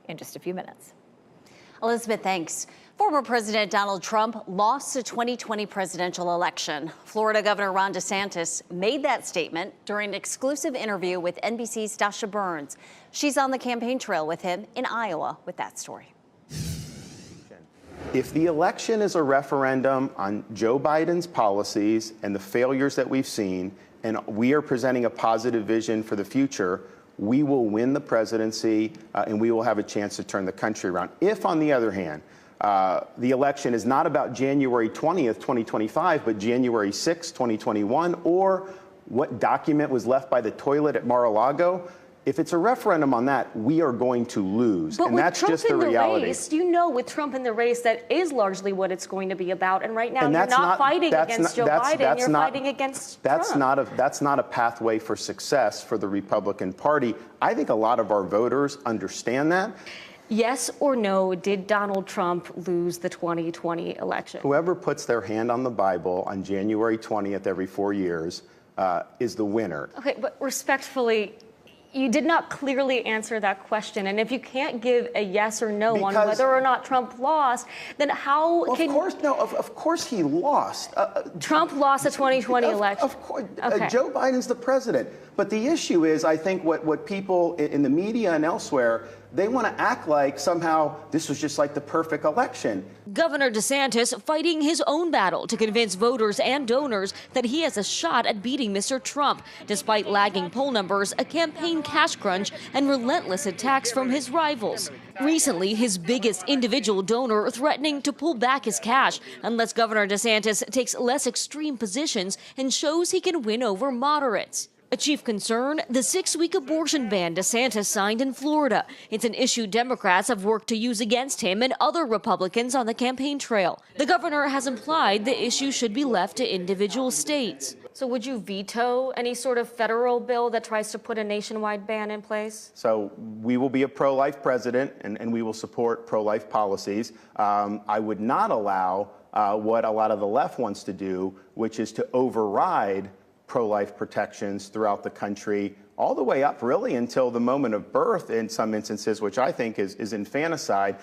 in just a few minutes. Elizabeth, thanks. Former President Donald Trump lost the 2020 presidential election. Florida Governor Ron DeSantis made that statement during an exclusive interview with NBC's Dasha Burns. She's on the campaign trail with him in Iowa with that story. If the election is a referendum on Joe Biden's policies and the failures that we've seen, and we are presenting a positive vision for the future, we will win the presidency and we will have a chance to turn the country around. If, on the other hand, the election is not about January 20th, 2025, but January 6th, 2021, or what document was left by the toilet at Mar-a-Lago, if it's a referendum on that, we are going to lose. But and that's just the reality. Race, you know, with Trump in the race, that is largely what it's going to be about. And right now, you're not fighting against Joe Biden. You're fighting against Trump. That's not a pathway for success for the Republican Party. I think a lot of our voters understand that. Yes or no, did Donald Trump lose the 2020 election? Whoever puts their hand on the Bible on January 20th every 4 years is the winner. Okay, but respectfully, you did not clearly answer that question. And if you can't give a yes or no on whether or not Trump lost, then how can... Of course he lost. Trump lost the 2020 election. Of course. Okay. Joe Biden's the president. But the issue is, I think, what people in the media and elsewhere, they want to act like somehow this was just like the perfect election. Governor DeSantis fighting his own battle to convince voters and donors that he has a shot at beating Mr. Trump, despite lagging poll numbers, a campaign cash crunch, and relentless attacks from his rivals. Recently, his biggest individual donor threatening to pull back his cash unless Governor DeSantis takes less extreme positions and shows he can win over moderates. A chief concern, the 6-week abortion ban DeSantis signed in Florida. It's an issue Democrats have worked to use against him and other Republicans on the campaign trail. The governor has implied the issue should be left to individual states. So would you veto any sort of federal bill that tries to put a nationwide ban in place? So we will be a pro-life president, and we will support pro-life policies. I would not allow what a lot of the left wants to do, which is to override pro-life protections throughout the country, all the way up really until the moment of birth in some instances, which I think is infanticide.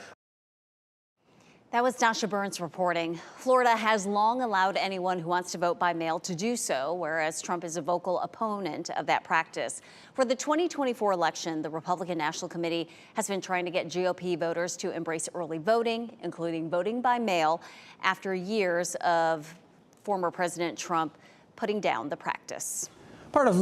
That was Dasha Burns reporting. Florida has long allowed anyone who wants to vote by mail to do so, whereas Trump is a vocal opponent of that practice. For the 2024 election, the Republican National Committee has been trying to get GOP voters to embrace early voting, including voting by mail, after years of former President Trump putting down the practice. Part of